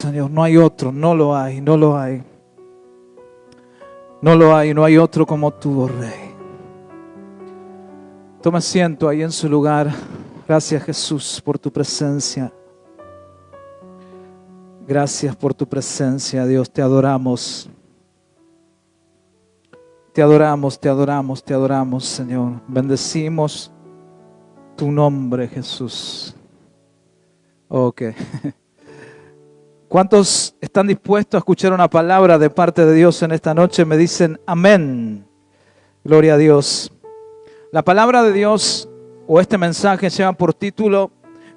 Señor, no hay otro, no lo hay, no lo hay. No lo hay, no hay otro como tú, oh Rey. Toma asiento ahí en su lugar. Gracias, Jesús, por tu presencia. Gracias por tu presencia, Dios, te adoramos. Te adoramos, te adoramos, te adoramos, Señor. Bendecimos tu nombre, Jesús. Ok. ¿Cuántos están dispuestos a escuchar una palabra de parte de Dios en esta noche? Me dicen amén. Gloria a Dios. La palabra de Dios o este mensaje lleva por título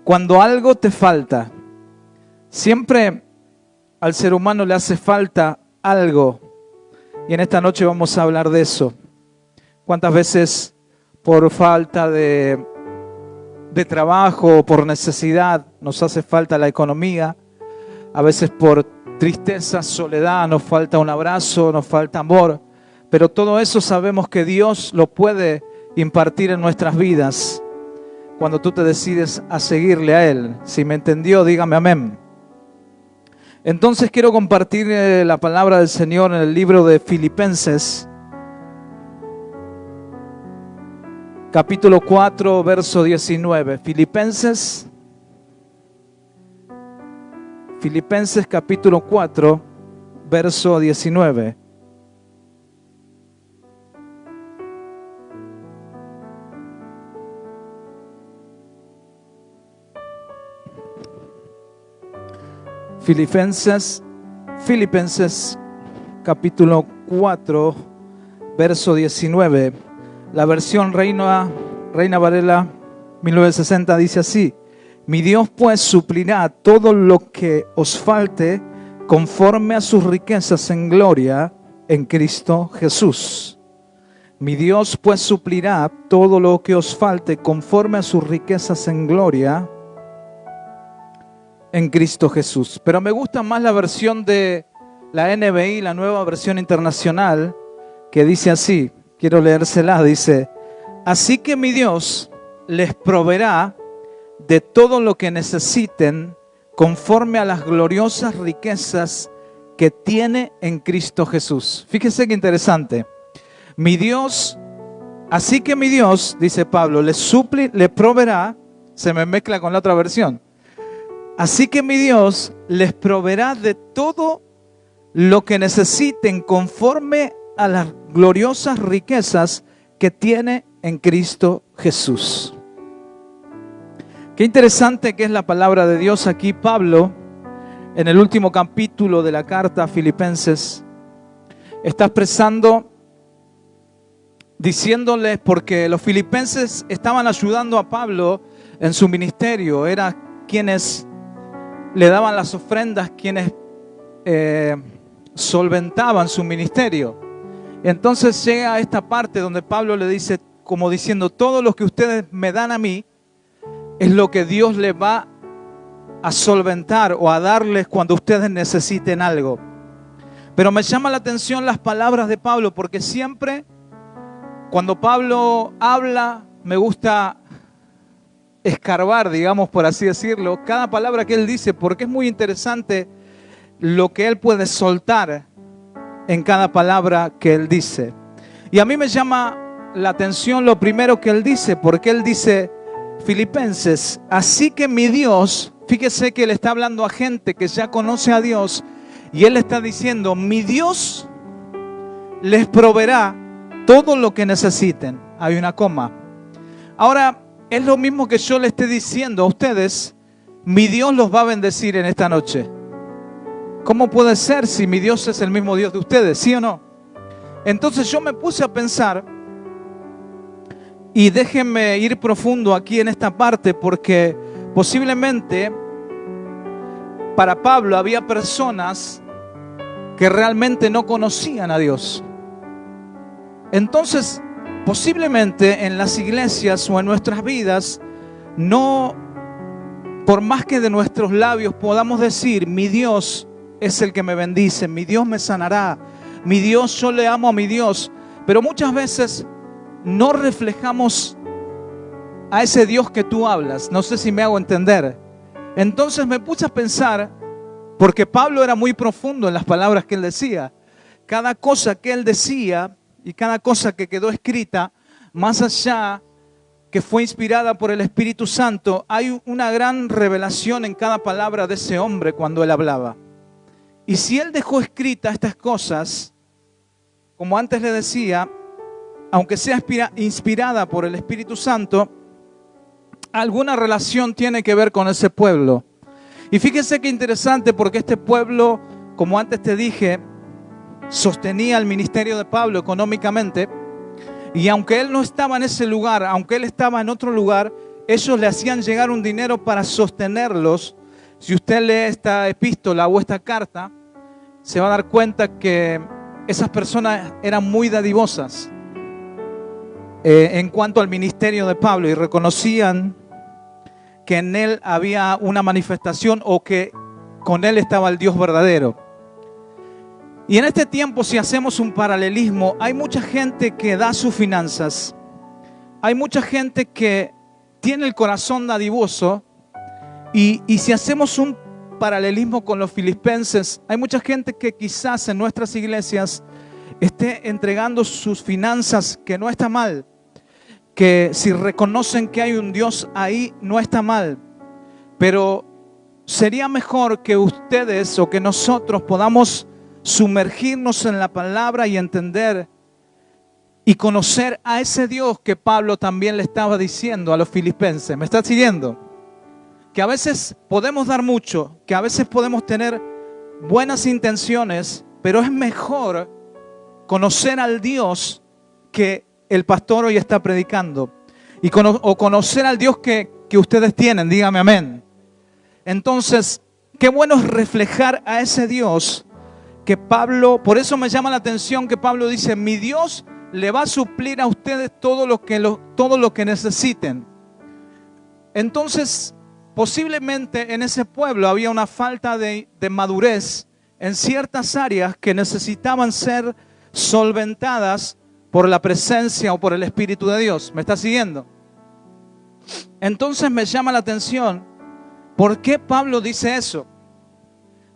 Cuando algo te falta. Siempre al ser humano le hace falta algo. Y en esta noche vamos a hablar de eso. ¿Cuántas veces por falta de trabajo, por necesidad, nos hace falta la economía? A veces por tristeza, soledad, nos falta un abrazo, nos falta amor. Pero todo eso sabemos que Dios lo puede impartir en nuestras vidas cuando tú te decides a seguirle a Él. Si me entendió, dígame amén. Entonces quiero compartir la palabra del Señor en el libro de Filipenses, capítulo 4, verso 19. Filipenses capítulo 4, verso 19. Filipenses capítulo 4, verso 19. La versión Reina Valera 1960 dice así: Mi Dios pues suplirá todo lo que os falte conforme a sus riquezas en gloria en Cristo Jesús. Mi Dios pues suplirá todo lo que os falte conforme a sus riquezas en gloria en Cristo Jesús. Pero me gusta más la versión de la NBI, la Nueva Versión Internacional, que dice así, quiero leérsela, dice: Así que mi Dios les proveerá de todo lo que necesiten conforme a las gloriosas riquezas que tiene en Cristo Jesús. Fíjese qué interesante. Así que mi Dios, dice Pablo, le proveerá, se me mezcla con la otra versión. Así que mi Dios les proveerá de todo lo que necesiten conforme a las gloriosas riquezas que tiene en Cristo Jesús. Qué interesante que es la palabra de Dios aquí. Pablo, en el último capítulo de la carta a Filipenses, está expresando, diciéndoles, porque los filipenses estaban ayudando a Pablo en su ministerio, eran quienes le daban las ofrendas, quienes solventaban su ministerio. Entonces llega a esta parte donde Pablo le dice, como diciendo, todo lo que ustedes me dan a mí es lo que Dios les va a solventar o a darles cuando ustedes necesiten algo. Pero me llama la atención las palabras de Pablo, porque siempre cuando Pablo habla, me gusta escarbar, digamos, por así decirlo, cada palabra que él dice, porque es muy interesante lo que él puede soltar en cada palabra que él dice. Y a mí me llama la atención lo primero que él dice, porque él dice, Filipenses, así que mi Dios, fíjese que él está hablando a gente que ya conoce a Dios, y él está diciendo, mi Dios les proveerá todo lo que necesiten. Hay una coma. Ahora, es lo mismo que yo le esté diciendo a ustedes, mi Dios los va a bendecir en esta noche. ¿Cómo puede ser si mi Dios es el mismo Dios de ustedes? ¿Sí o no? Entonces yo me puse a pensar, y déjenme ir profundo aquí en esta parte, porque posiblemente para Pablo había personas que realmente no conocían a Dios. Entonces, posiblemente en las iglesias o en nuestras vidas, no, por más que de nuestros labios podamos decir, mi Dios es el que me bendice, mi Dios me sanará, mi Dios, yo le amo a mi Dios, pero muchas veces no reflejamos a ese Dios que tú hablas. No sé si me hago entender. Entonces me puse a pensar, Porque Pablo era muy profundo en las palabras que él decía. Cada cosa que él decía y cada cosa que quedó escrita, más allá que fue inspirada por el Espíritu Santo, hay una gran revelación en cada palabra de ese hombre cuando él hablaba. Y si él dejó escritas estas cosas, como antes le decía, aunque sea inspirada por el Espíritu Santo, alguna relación tiene que ver con ese pueblo. Y fíjense qué interesante, porque este pueblo, como antes te dije, sostenía el ministerio de Pablo económicamente. Y aunque él no estaba en ese lugar, aunque él estaba en otro lugar, ellos le hacían llegar un dinero para sostenerlos. Si usted lee esta epístola o esta carta, se va a dar cuenta que esas personas eran muy dadivosas en cuanto al ministerio de Pablo y reconocían que en él había una manifestación o que con él estaba el Dios verdadero. Y en este tiempo, si hacemos un paralelismo, hay mucha gente que da sus finanzas, hay mucha gente que tiene el corazón dadivoso y si hacemos un paralelismo con los filipenses, hay mucha gente que quizás en nuestras iglesias esté entregando sus finanzas, que no está mal, que si reconocen que hay un Dios ahí, no está mal, pero sería mejor que ustedes o que nosotros podamos sumergirnos en la palabra y entender y conocer a ese Dios que Pablo también le estaba diciendo a los filipenses. ¿Me está siguiendo? Que a veces podemos dar mucho, que a veces podemos tener buenas intenciones, pero es mejor conocer al Dios que el pastor hoy está predicando o conocer al Dios que ustedes tienen. Dígame amén. Entonces, qué bueno es reflejar a ese Dios que Pablo, por eso me llama la atención que Pablo dice, mi Dios le va a suplir a ustedes todo lo que necesiten. Entonces, posiblemente en ese pueblo había una falta de madurez en ciertas áreas que necesitaban ser solventadas por la presencia o por el Espíritu de Dios. ¿Me está siguiendo? Entonces me llama la atención, ¿por qué Pablo dice eso?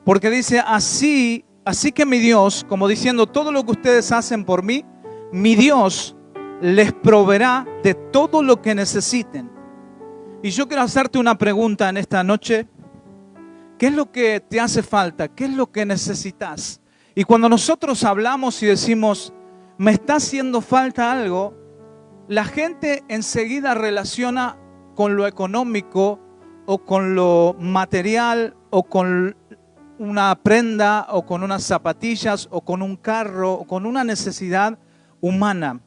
Porque dice, así que mi Dios, como diciendo, todo lo que ustedes hacen por mí, mi Dios les proveerá de todo lo que necesiten. Y yo quiero hacerte una pregunta en esta noche. ¿Qué es lo que te hace falta? ¿Qué es lo que necesitas? Y cuando nosotros hablamos y decimos, me está haciendo falta algo, la gente enseguida relaciona con lo económico o con lo material o con una prenda o con unas zapatillas o con un carro o con una necesidad humana.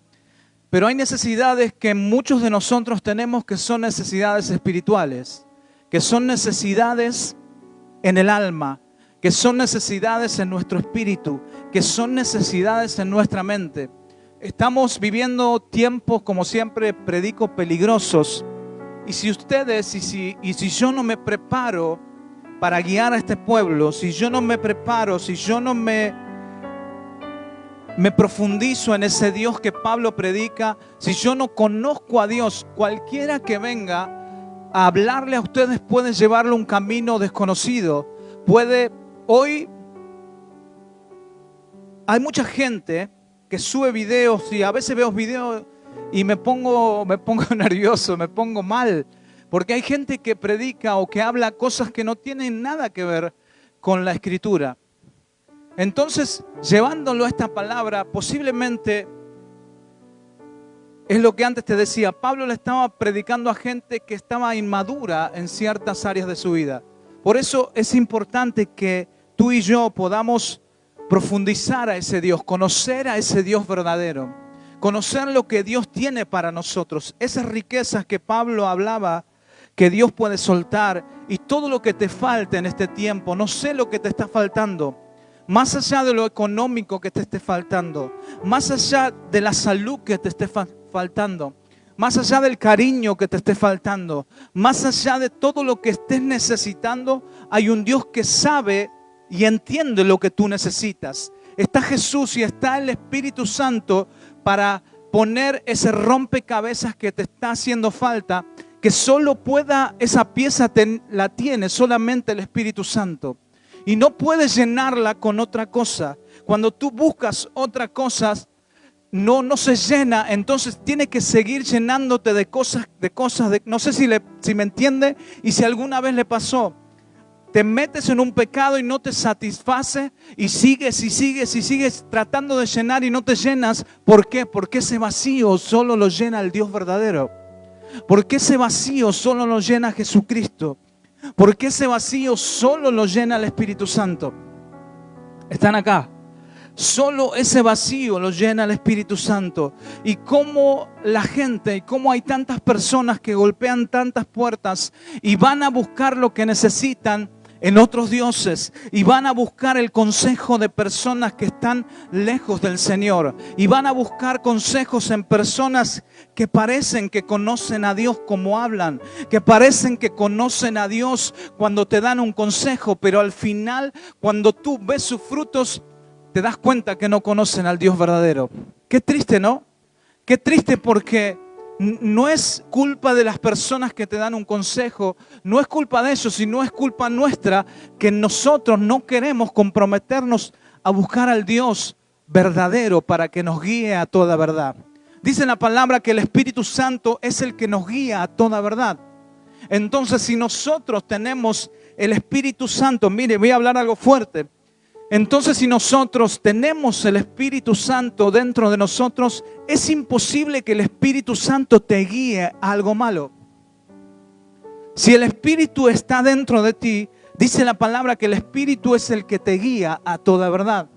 Pero hay necesidades que muchos de nosotros tenemos que son necesidades espirituales, que son necesidades en el alma, que son necesidades en nuestro espíritu, que son necesidades en nuestra mente. Estamos viviendo tiempos, como siempre predico, peligrosos. Y si ustedes, y si yo no me preparo para guiar a este pueblo, si yo no me preparo, si yo no me profundizo en ese Dios que Pablo predica, si yo no conozco a Dios, cualquiera que venga a hablarle a ustedes puede llevarle un camino desconocido. Hoy hay mucha gente que sube videos y a veces veo videos y me pongo nervioso, me pongo mal, porque hay gente que predica o que habla cosas que no tienen nada que ver con la Escritura. Entonces, llevándolo a esta palabra, posiblemente es lo que antes te decía, Pablo le estaba predicando a gente que estaba inmadura en ciertas áreas de su vida. Por eso es importante que tú y yo podamos profundizar a ese Dios, conocer a ese Dios verdadero, conocer lo que Dios tiene para nosotros, esas riquezas que Pablo hablaba, que Dios puede soltar, y todo lo que te falta en este tiempo. No sé lo que te está faltando, más allá de lo económico que te esté faltando, más allá de la salud que te esté faltando, más allá del cariño que te esté faltando, más allá de todo lo que estés necesitando, hay un Dios que sabe y entiende lo que tú necesitas. Está Jesús y está el Espíritu Santo para poner ese rompecabezas que te está haciendo falta, que solo pueda, esa pieza la tiene solamente el Espíritu Santo. y no puedes llenarla con otra cosa. Cuando tú buscas otra cosa, no se llena, entonces tiene que seguir llenándote de cosas, no sé si me entiende y si alguna vez le pasó. Te metes en un pecado y no te satisface y sigues tratando de llenar y no te llenas. ¿Por qué? Porque ese vacío solo lo llena el Dios verdadero. Porque ese vacío solo lo llena Jesucristo. Porque ese vacío solo lo llena el Espíritu Santo. Están acá. Solo ese vacío lo llena el Espíritu Santo. Y cómo la gente, y cómo hay tantas personas que golpean tantas puertas y van a buscar lo que necesitan en otros dioses, y van a buscar el consejo de personas que están lejos del Señor, y van a buscar consejos en personas que parecen que conocen a Dios como hablan, que parecen que conocen a Dios cuando te dan un consejo, pero al final, cuando tú ves sus frutos, te das cuenta que no conocen al Dios verdadero. Qué triste, ¿no? Qué triste, porque no es culpa de las personas que te dan un consejo, no es culpa de ellos, sino es culpa nuestra que nosotros no queremos comprometernos a buscar al Dios verdadero para que nos guíe a toda verdad. Dice la palabra que el Espíritu Santo es el que nos guía a toda verdad. Entonces, si nosotros tenemos el Espíritu Santo, mire, voy a hablar algo fuerte. Entonces, si nosotros tenemos el Espíritu Santo dentro de nosotros, es imposible que el Espíritu Santo te guíe a algo malo. Si el Espíritu está dentro de ti, dice la palabra que el Espíritu es el que te guía a toda verdad.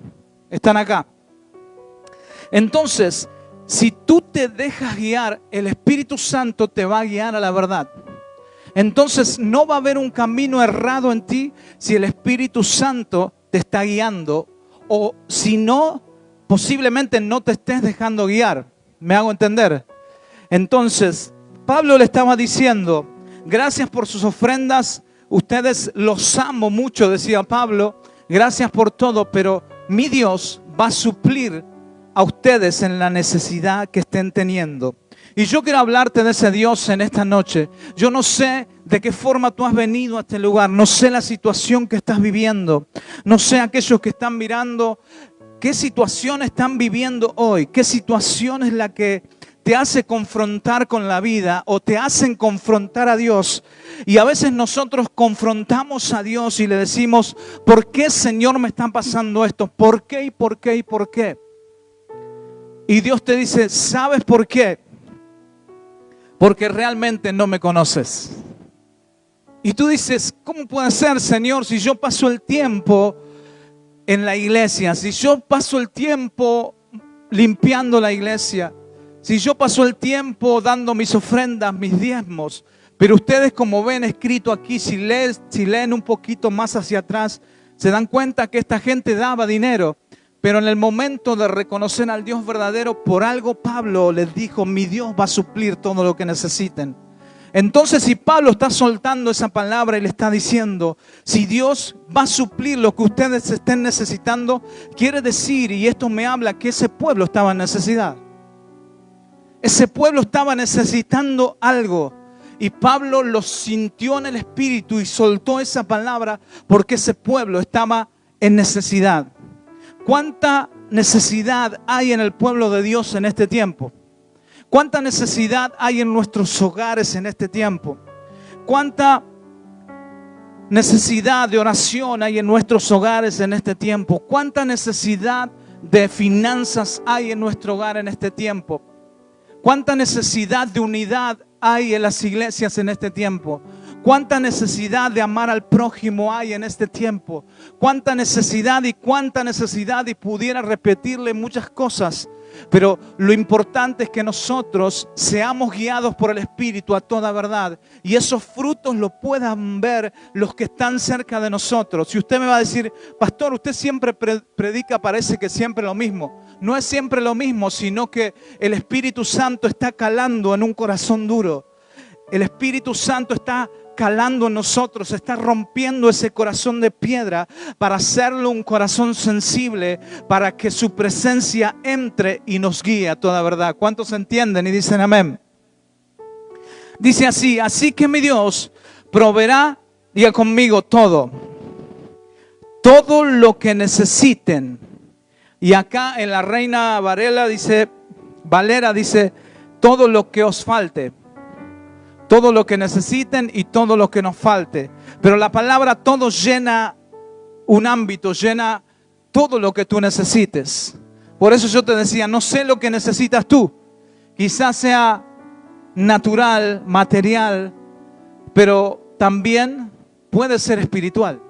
Están acá. Entonces, si tú te dejas guiar, el Espíritu Santo te va a guiar a la verdad. Entonces, no va a haber un camino errado en ti si el Espíritu Santo te está guiando, o si no, posiblemente no te estés dejando guiar. ¿Me hago entender? Entonces, Pablo le estaba diciendo, gracias por sus ofrendas, ustedes los amo mucho, decía Pablo, gracias por todo, pero mi Dios va a suplir a ustedes en la necesidad que estén teniendo. Y yo quiero hablarte de ese Dios en esta noche. Yo no sé de qué forma tú has venido a este lugar. No sé la situación que estás viviendo. No sé aquellos que están mirando qué situación están viviendo hoy. Qué situación es la que te hace confrontar con la vida o te hacen confrontar a Dios. Y a veces nosotros confrontamos a Dios y le decimos, ¿por qué, Señor, me está pasando esto? ¿Por qué y por qué y por qué? Y Dios te dice, ¿sabes por qué? Porque realmente no me conoces. Y tú dices, ¿cómo puede ser, Señor, si yo paso el tiempo en la iglesia? Si yo paso el tiempo limpiando la iglesia. Si yo paso el tiempo dando mis ofrendas, mis diezmos. Pero ustedes, como ven escrito aquí, si leen un poquito más hacia atrás, se dan cuenta que esta gente daba dinero. Pero en el momento de reconocer al Dios verdadero, por algo Pablo les dijo, mi Dios va a suplir todo lo que necesiten. Entonces, si Pablo está soltando esa palabra y le está diciendo, si Dios va a suplir lo que ustedes estén necesitando, quiere decir, y esto me habla, que ese pueblo estaba en necesidad. Ese pueblo estaba necesitando algo. Y Pablo lo sintió en el espíritu y soltó esa palabra porque ese pueblo estaba en necesidad. ¿Cuánta necesidad hay en el pueblo de Dios en este tiempo? ¿Cuánta necesidad hay en nuestros hogares en este tiempo? ¿Cuánta necesidad de oración hay en nuestros hogares en este tiempo? ¿Cuánta necesidad de finanzas hay en nuestro hogar en este tiempo? ¿Cuánta necesidad de unidad hay en las iglesias en este tiempo? ¿Cuánta necesidad de amar al prójimo hay en este tiempo? ¿Cuánta necesidad y pudiera repetirle muchas cosas? Pero lo importante es que nosotros seamos guiados por el Espíritu a toda verdad. Y esos frutos los puedan ver los que están cerca de nosotros. Si usted me va a decir, pastor, usted siempre predica, parece que siempre lo mismo. No es siempre lo mismo, sino que el Espíritu Santo está calando en un corazón duro. El Espíritu Santo está calando en nosotros, está rompiendo ese corazón de piedra para hacerlo un corazón sensible, para que su presencia entre y nos guíe a toda verdad. ¿Cuántos entienden y dicen amén? Dice así, así que mi Dios proveerá, diga conmigo, todo. todo lo que necesiten. Y acá en la Reina Valera dice, todo lo que os falte. Todo lo que necesiten y todo lo que nos falte. Pero la palabra todo llena un ámbito, llena todo lo que tú necesites. Por eso yo te decía, no sé lo que necesitas tú. Quizás sea natural, material, pero también puede ser espiritual.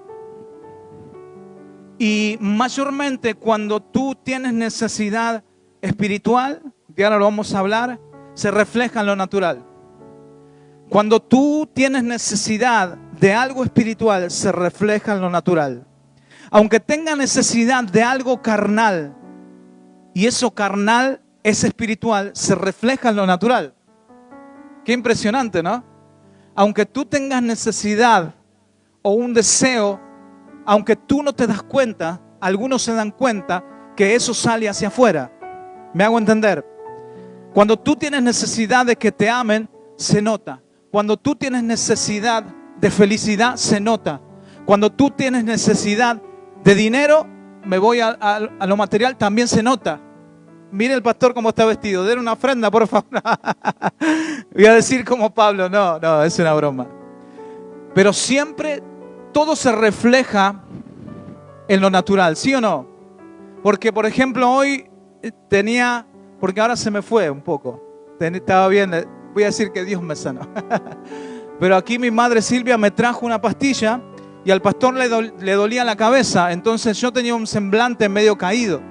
Y mayormente cuando tú tienes necesidad espiritual, y ahora lo vamos a hablar, se refleja en lo natural. Cuando tú tienes necesidad de algo espiritual, se refleja en lo natural. Aunque tenga necesidad de algo carnal, y eso carnal es espiritual, se refleja en lo natural. Qué impresionante, ¿no? Aunque tú tengas necesidad o un deseo, aunque tú no te das cuenta, algunos se dan cuenta que eso sale hacia afuera. ¿Me hago entender? Cuando tú tienes necesidad de que te amen, se nota. Cuando tú tienes necesidad de felicidad, se nota. Cuando tú tienes necesidad de dinero, me voy a lo material, también se nota. Mire el pastor cómo está vestido. Den una ofrenda, por favor. Voy a decir como Pablo. No, es una broma. Pero siempre todo se refleja en lo natural, ¿sí o no? Porque, por ejemplo, hoy porque ahora se me fue un poco. Estaba bien, voy a decir que Dios me sanó. Pero aquí mi madre Silvia me trajo una pastilla y al pastor le dolía la cabeza. Entonces yo tenía un semblante medio caído.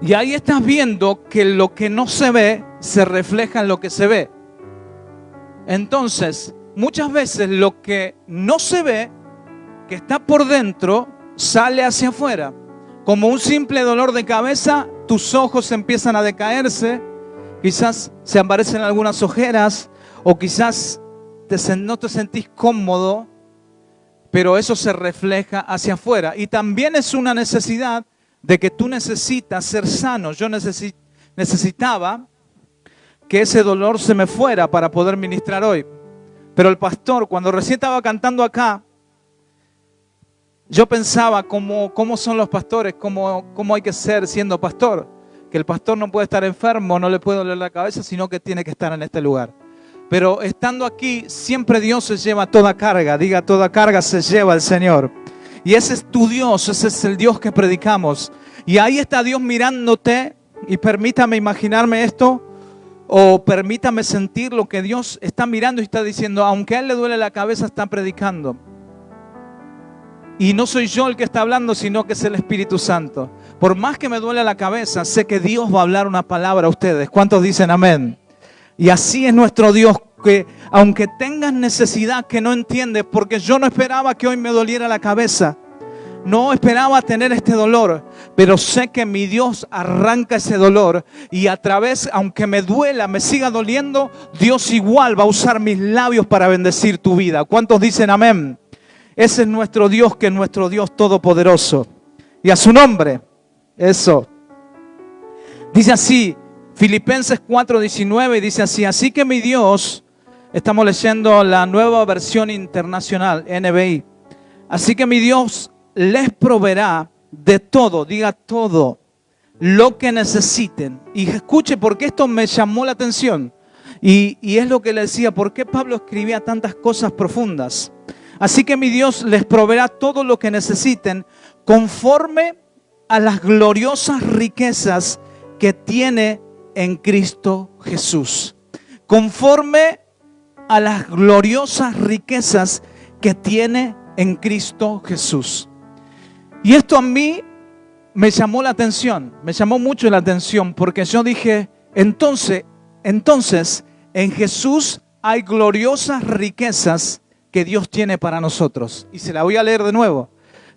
Y ahí estás viendo que lo que no se ve se refleja en lo que se ve. Entonces, muchas veces lo que no se ve, que está por dentro, sale hacia afuera. Como un simple dolor de cabeza, tus ojos empiezan a decaerse, quizás se aparecen algunas ojeras, o quizás no te sentís cómodo, pero eso se refleja hacia afuera. Y también es una necesidad de que tú necesitas ser sano. Yo necesitaba que ese dolor se me fuera para poder ministrar hoy. Pero el pastor, cuando recién estaba cantando acá, yo pensaba cómo son los pastores, cómo hay que ser siendo pastor. Que el pastor no puede estar enfermo, no le puede doler la cabeza, sino que tiene que estar en este lugar. Pero estando aquí, siempre Dios se lleva toda carga. Diga, toda carga se lleva el Señor. Y ese es tu Dios, ese es el Dios que predicamos. Y ahí está Dios mirándote, y permítame imaginarme esto, o permítame sentir lo que Dios está mirando y está diciendo, aunque a Él le duele la cabeza, está predicando. Y no soy yo el que está hablando, sino que es el Espíritu Santo. Por más que me duele la cabeza, sé que Dios va a hablar una palabra a ustedes. ¿Cuántos dicen amén? Y así es nuestro Dios, que aunque tengas necesidad que no entiendes, porque yo no esperaba que hoy me doliera la cabeza, no esperaba tener este dolor, pero sé que mi Dios arranca ese dolor y a través, aunque me duela, me siga doliendo, Dios igual va a usar mis labios para bendecir tu vida. ¿Cuántos dicen amén? Ese es nuestro Dios, que es nuestro Dios todopoderoso. Y a su nombre, eso. Dice así, Filipenses 4:19, dice así, así que mi Dios, estamos leyendo la Nueva Versión Internacional, NBI, así que mi Dios les proveerá de todo, diga todo, lo que necesiten. Y escuche, porque esto me llamó la atención. Y es lo que le decía, ¿por qué Pablo escribía tantas cosas profundas? Así que mi Dios les proveerá todo lo que necesiten conforme a las gloriosas riquezas que tiene en Cristo Jesús. Conforme a las gloriosas riquezas que tiene en Cristo Jesús. Y esto a mí me llamó la atención, me llamó mucho la atención, porque yo dije, entonces en Jesús hay gloriosas riquezas que Dios tiene para nosotros. Y se la voy a leer de nuevo.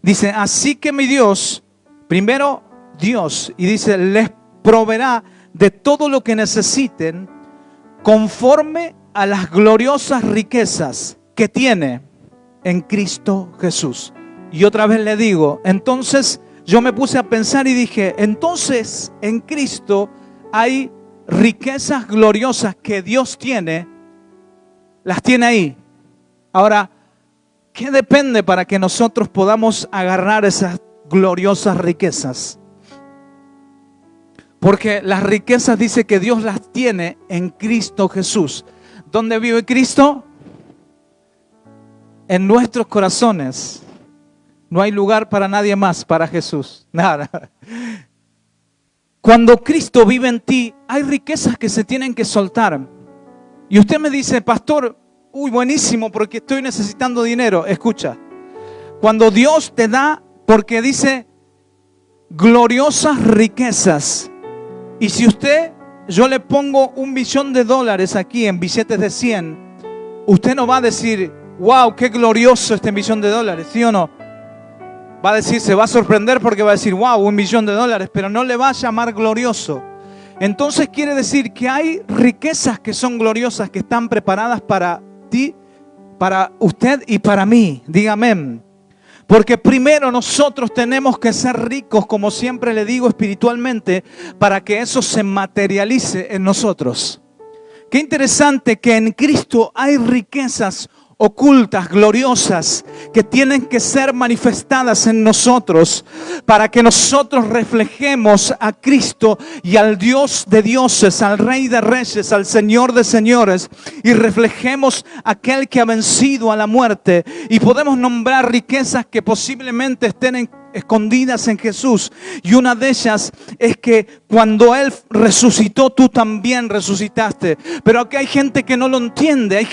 Dice, así que mi Dios, primero Dios, y dice, les proveerá de todo lo que necesiten conforme a las gloriosas riquezas que tiene en Cristo Jesús. Y otra vez le digo, entonces yo me puse a pensar y dije, entonces en Cristo hay riquezas gloriosas que Dios tiene, las tiene ahí. Ahora, ¿qué depende para que nosotros podamos agarrar esas gloriosas riquezas? Porque las riquezas dice que Dios las tiene en Cristo Jesús. ¿Dónde vive Cristo? En nuestros corazones. No hay lugar para nadie más, para Jesús. Nada. Cuando Cristo vive en ti, hay riquezas que se tienen que soltar. Y usted me dice, pastor, buenísimo, porque estoy necesitando dinero. Escucha, cuando Dios te da, porque dice gloriosas riquezas. Y si yo le pongo $1.000.000 aquí en billetes de 100, usted no va a decir, wow, qué glorioso este $1.000.000, ¿sí o no? Va a decir, se va a sorprender porque va a decir, wow, $1.000.000, pero no le va a llamar glorioso. Entonces quiere decir que hay riquezas que son gloriosas, que están preparadas para ti, para usted y para mí. Diga amén. Porque primero nosotros tenemos que ser ricos, como siempre le digo, espiritualmente, para que eso se materialice en nosotros. Qué interesante que en Cristo hay riquezas ocultas, gloriosas, que tienen que ser manifestadas en nosotros para que nosotros reflejemos a Cristo y al Dios de dioses, al Rey de reyes, al Señor de señores, y reflejemos a aquel que ha vencido a la muerte. Y podemos nombrar riquezas que posiblemente estén escondidas en Jesús, y una de ellas es que cuando Él resucitó, tú también resucitaste. Pero aquí hay gente que no lo entiende,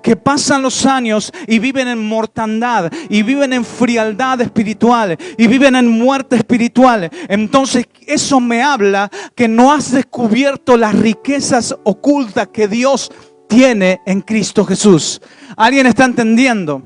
que pasan los años y viven en mortandad, y viven en frialdad espiritual, y viven en muerte espiritual. Entonces eso me habla que no has descubierto las riquezas ocultas que Dios tiene en Cristo Jesús. ¿Alguien está entendiendo?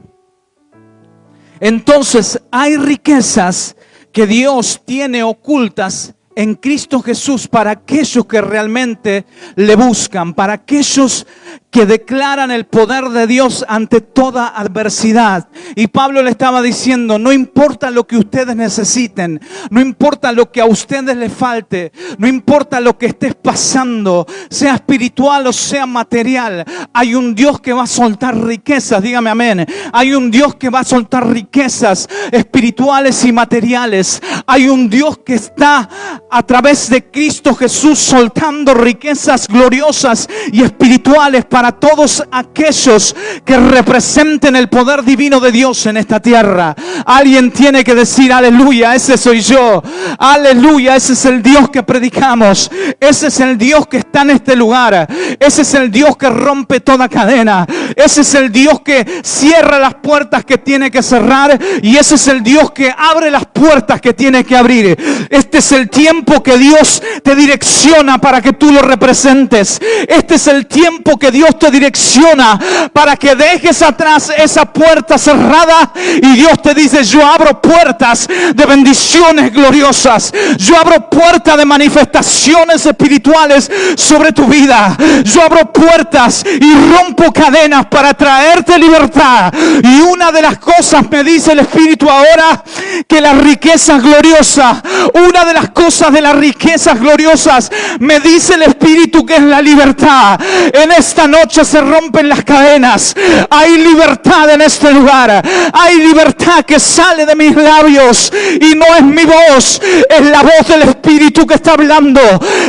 Entonces hay riquezas que Dios tiene ocultas en Cristo Jesús para aquellos que realmente le buscan, para aquellos que declaran el poder de Dios ante toda adversidad. Y Pablo le estaba diciendo, no importa lo que ustedes necesiten, no importa lo que a ustedes les falte, no importa lo que estés pasando, sea espiritual o sea material, hay un Dios que va a soltar riquezas, dígame amén. Hay un Dios que va a soltar riquezas espirituales y materiales. Hay un Dios que está a través de Cristo Jesús soltando riquezas gloriosas y espirituales para todos aquellos que representen el poder divino de Dios en esta tierra. Alguien tiene que decir aleluya, ese soy yo. Aleluya, ese es el Dios que predicamos. Ese es el Dios que está en este lugar. Ese es el Dios que rompe toda cadena. Ese es el Dios que cierra las puertas que tiene que cerrar, y ese es el Dios que abre las puertas que tiene que abrir. Este es el tiempo que Dios te direcciona para que tú lo representes. Este es el tiempo que Dios te direcciona para que dejes atrás esa puerta cerrada, y Dios te dice, yo abro puertas de bendiciones gloriosas. Yo abro puertas de manifestaciones espirituales sobre tu vida. Yo abro puertas y rompo cadenas para traerte libertad. Y una de las cosas, me dice el Espíritu ahora, que las riquezas gloriosas, una de las cosas de las riquezas gloriosas, me dice el Espíritu, que es la libertad. En esta noche se rompen las cadenas. Hay libertad en este lugar. Hay libertad que sale de mis labios, y no es mi voz, es la voz del Espíritu que está hablando.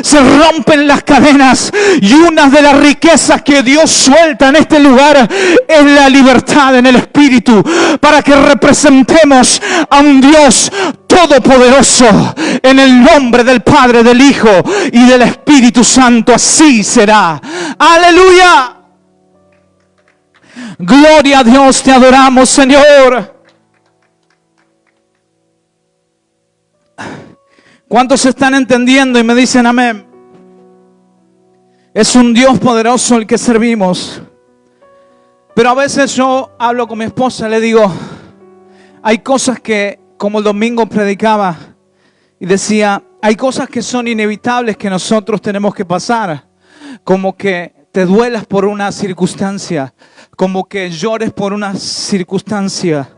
Se rompen las cadenas, y una de las riquezas que Dios suelta en este lugar es la libertad en el Espíritu, para que representemos a un Dios todopoderoso, en el nombre del Padre, del Hijo y del Espíritu Santo. Así será. Aleluya. Gloria a Dios, te adoramos, Señor. ¿Cuántos están entendiendo y me dicen amén? Es un Dios poderoso el que servimos. Pero a veces yo hablo con mi esposa, le digo, hay cosas que, como el domingo predicaba y decía, hay cosas que son inevitables que nosotros tenemos que pasar. Como que te duelas por una circunstancia, como que llores por una circunstancia,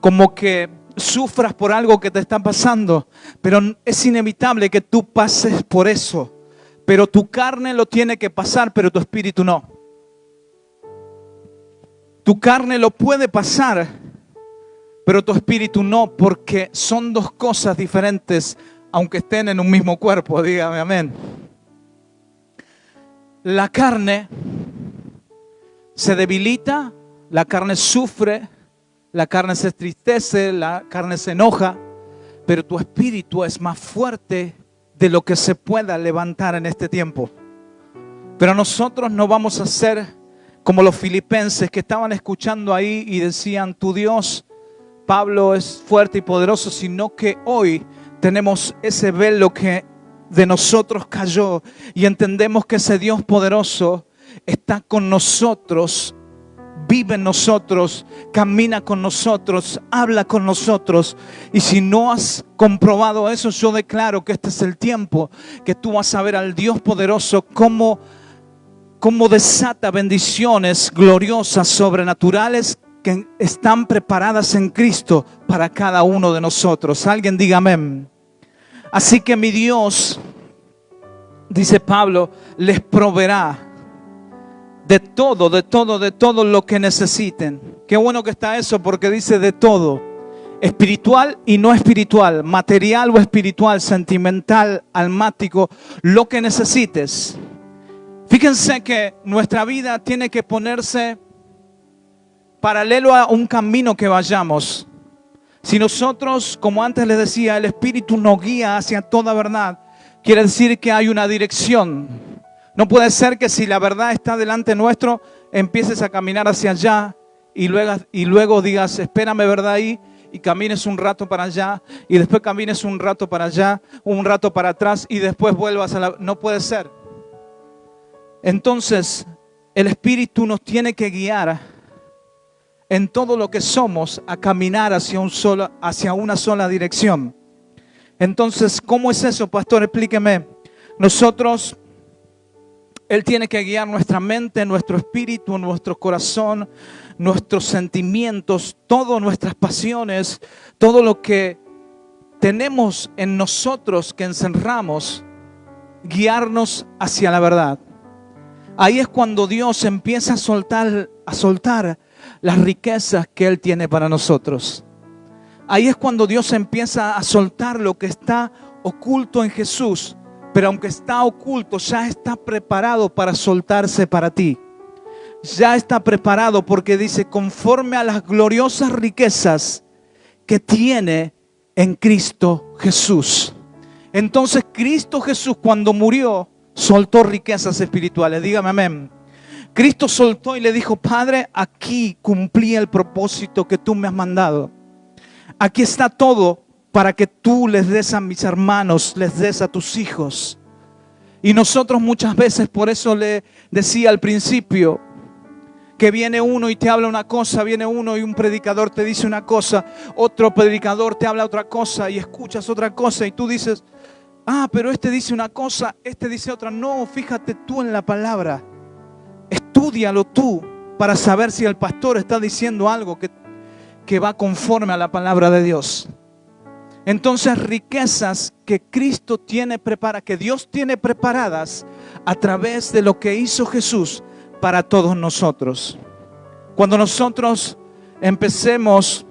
como que sufras por algo que te está pasando. Pero es inevitable que tú pases por eso. Pero tu carne lo tiene que pasar, pero tu espíritu no. Tu carne lo puede pasar, pero tu espíritu no, porque son dos cosas diferentes, aunque estén en un mismo cuerpo. Dígame amén. La carne se debilita, la carne sufre, la carne se entristece, la carne se enoja, pero tu espíritu es más fuerte de lo que se pueda levantar en este tiempo. Pero nosotros no vamos a ser como los filipenses que estaban escuchando ahí y decían, tu Dios, Pablo, es fuerte y poderoso, sino que hoy tenemos ese velo que de nosotros cayó y entendemos que ese Dios poderoso está con nosotros, vive en nosotros, camina con nosotros, habla con nosotros. Y si no has comprobado eso, yo declaro que este es el tiempo que tú vas a ver al Dios poderoso como desata bendiciones gloriosas, sobrenaturales, que están preparadas en Cristo para cada uno de nosotros. Alguien diga amén. Así que mi Dios, dice Pablo, les proveerá de todo lo que necesiten. Qué bueno que está eso, porque dice de todo. Espiritual y no espiritual, material o espiritual, sentimental, almático, lo que necesites. Fíjense que nuestra vida tiene que ponerse paralelo a un camino que vayamos. Si nosotros, como antes les decía, el Espíritu nos guía hacia toda verdad, quiere decir que hay una dirección. No puede ser que si la verdad está delante nuestro, empieces a caminar hacia allá y luego digas, espérame, verdad, ahí, y camines un rato para allá, y después camines un rato para allá, un rato para atrás, y después vuelvas a la... No puede ser. Entonces, el Espíritu nos tiene que guiar en todo lo que somos a caminar hacia una sola dirección. Entonces, ¿cómo es eso, pastor? Explíqueme. Él tiene que guiar nuestra mente, nuestro espíritu, nuestro corazón, nuestros sentimientos, todas nuestras pasiones, todo lo que tenemos en nosotros que encerramos, guiarnos hacia la verdad. Ahí es cuando Dios empieza a soltar las riquezas que Él tiene para nosotros. Ahí es cuando Dios empieza a soltar lo que está oculto en Jesús, pero aunque está oculto, ya está preparado para soltarse para ti. Ya está preparado porque dice, conforme a las gloriosas riquezas que tiene en Cristo Jesús. Entonces Cristo Jesús, cuando murió, soltó riquezas espirituales. Dígame amén. Cristo soltó y le dijo, Padre, aquí cumplí el propósito que tú me has mandado. Aquí está todo para que tú les des a mis hermanos, les des a tus hijos. Y nosotros muchas veces, por eso le decía al principio, que viene uno y te habla una cosa, viene uno y un predicador te dice una cosa, otro predicador te habla otra cosa y escuchas otra cosa y tú dices, pero este dice una cosa, este dice otra. No, fíjate tú en la palabra. Estúdialo tú para saber si el pastor está diciendo algo que va conforme a la palabra de Dios. Entonces, riquezas que Cristo tiene preparadas, que Dios tiene preparadas a través de lo que hizo Jesús para todos nosotros. Cuando nosotros empezamos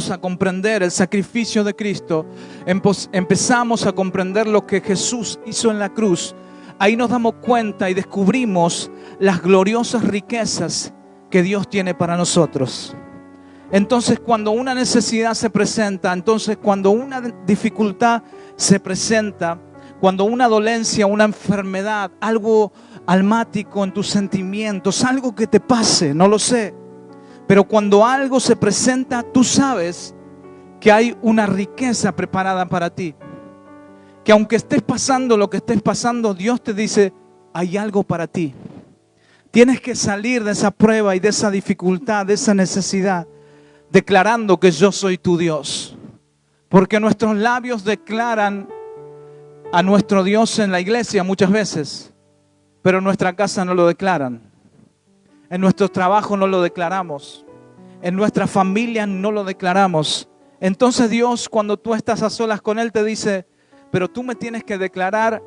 a comprender el sacrificio de Cristo, empezamos a comprender lo que Jesús hizo en la cruz, ahí nos damos cuenta y descubrimos las gloriosas riquezas que Dios tiene para nosotros. Entonces, cuando una necesidad se presenta, entonces cuando una dificultad se presenta, cuando una dolencia, una enfermedad, algo almático en tus sentimientos, algo que te pase, no lo sé, pero cuando algo se presenta, tú sabes que hay una riqueza preparada para ti. Que aunque estés pasando lo que estés pasando, Dios te dice, hay algo para ti. Tienes que salir de esa prueba y de esa dificultad, de esa necesidad, declarando que yo soy tu Dios. Porque nuestros labios declaran a nuestro Dios en la iglesia muchas veces, pero en nuestra casa no lo declaran. En nuestro trabajo no lo declaramos. En nuestra familia no lo declaramos. Entonces Dios, cuando tú estás a solas con Él, te dice, pero tú me tienes que declarar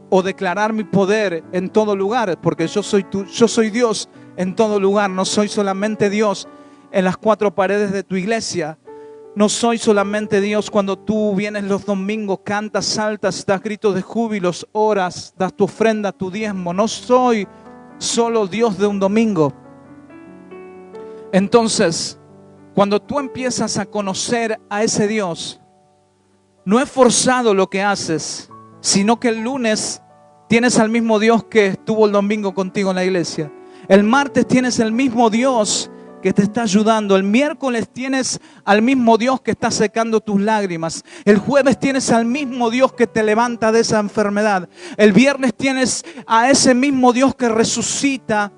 o declarar mi poder en todo lugar, porque yo soy Dios en todo lugar. No soy solamente Dios en las cuatro paredes de tu iglesia. No soy solamente Dios cuando tú vienes los domingos, cantas, saltas, das gritos de júbilos, oras, das tu ofrenda, tu diezmo. No soy solo Dios de un domingo. Entonces, cuando tú empiezas a conocer a ese Dios, no es forzado lo que haces, sino que el lunes tienes al mismo Dios que estuvo el domingo contigo en la iglesia. El martes tienes el mismo Dios que te está ayudando. El miércoles tienes al mismo Dios que está secando tus lágrimas. El jueves tienes al mismo Dios que te levanta de esa enfermedad. El viernes tienes a ese mismo Dios que resucita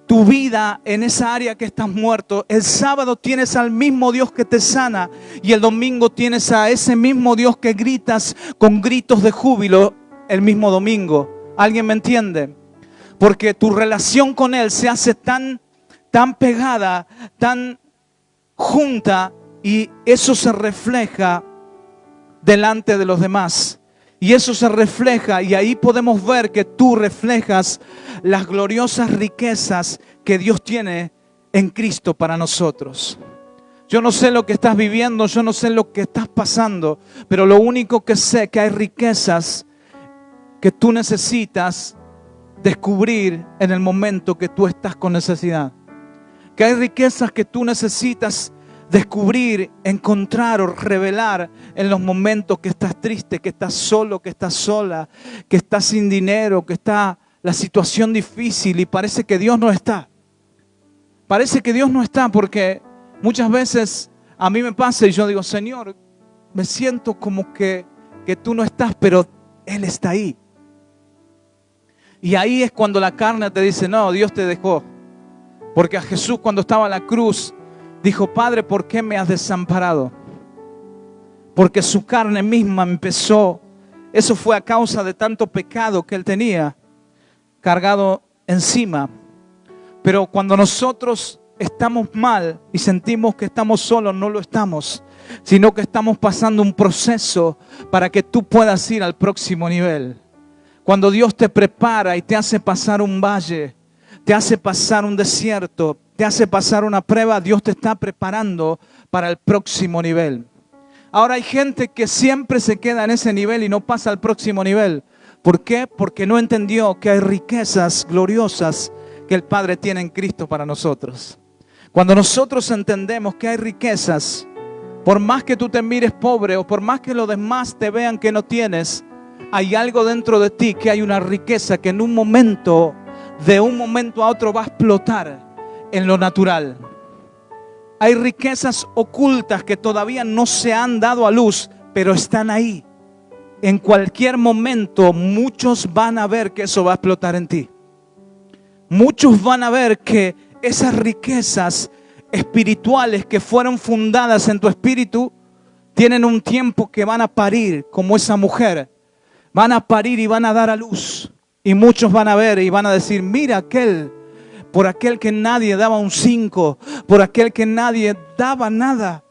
tu vida en esa área que estás muerto. El sábado tienes al mismo Dios que te sana. Y el domingo tienes a ese mismo Dios que gritas con gritos de júbilo el mismo domingo. ¿Alguien me entiende? Porque tu relación con Él se hace tan pegada, tan junta, y eso se refleja delante de los demás. Y eso se refleja, y ahí podemos ver que tú reflejas las gloriosas riquezas que Dios tiene en Cristo para nosotros. Yo no sé lo que estás viviendo, yo no sé lo que estás pasando, pero lo único que sé es que hay riquezas que tú necesitas descubrir en el momento que tú estás con necesidad. Que hay riquezas que tú necesitas descubrir, encontrar o revelar en los momentos que estás triste, que estás solo, que estás sola, que estás sin dinero, que está la situación difícil y parece que Dios no está. Parece que Dios no está porque muchas veces a mí me pasa y yo digo, Señor, me siento como que tú no estás, pero Él está ahí. Y ahí es cuando la carne te dice, no, Dios te dejó. Porque a Jesús cuando estaba en la cruz dijo, Padre, ¿por qué me has desamparado? Porque su carne misma empezó. Eso fue a causa de tanto pecado que Él tenía cargado encima. Pero cuando nosotros estamos mal y sentimos que estamos solos, no lo estamos, sino que estamos pasando un proceso para que tú puedas ir al próximo nivel. Cuando Dios te prepara y te hace pasar un valle, te hace pasar un desierto, te hace pasar una prueba, Dios te está preparando para el próximo nivel. Ahora hay gente que siempre se queda en ese nivel y no pasa al próximo nivel. ¿Por qué? Porque no entendió que hay riquezas gloriosas que el Padre tiene en Cristo para nosotros. Cuando nosotros entendemos que hay riquezas, por más que tú te mires pobre o por más que los demás te vean que no tienes, hay algo dentro de ti, que hay una riqueza que en un momento, de un momento a otro va a explotar en lo natural. Hay riquezas ocultas que todavía no se han dado a luz, pero están ahí. En cualquier momento muchos van a ver que eso va a explotar en ti. Muchos van a ver que esas riquezas espirituales que fueron fundadas en tu espíritu tienen un tiempo que van a parir, como esa mujer. Van a parir y van a dar a luz. Y muchos van a ver y van a decir, mira por aquel que nadie daba un 5, por aquel que nadie daba nada.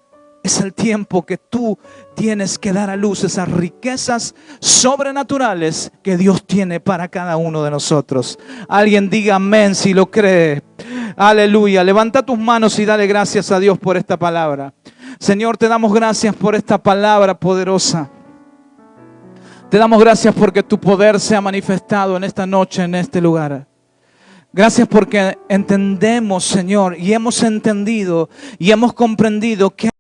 Es el tiempo que tú tienes que dar a luz esas riquezas sobrenaturales que Dios tiene para cada uno de nosotros. Alguien diga amén si lo cree. Aleluya. Levanta tus manos y dale gracias a Dios por esta palabra. Señor, te damos gracias por esta palabra poderosa. Te damos gracias porque tu poder se ha manifestado en esta noche, en este lugar. Gracias porque entendemos, Señor, y hemos entendido y hemos comprendido que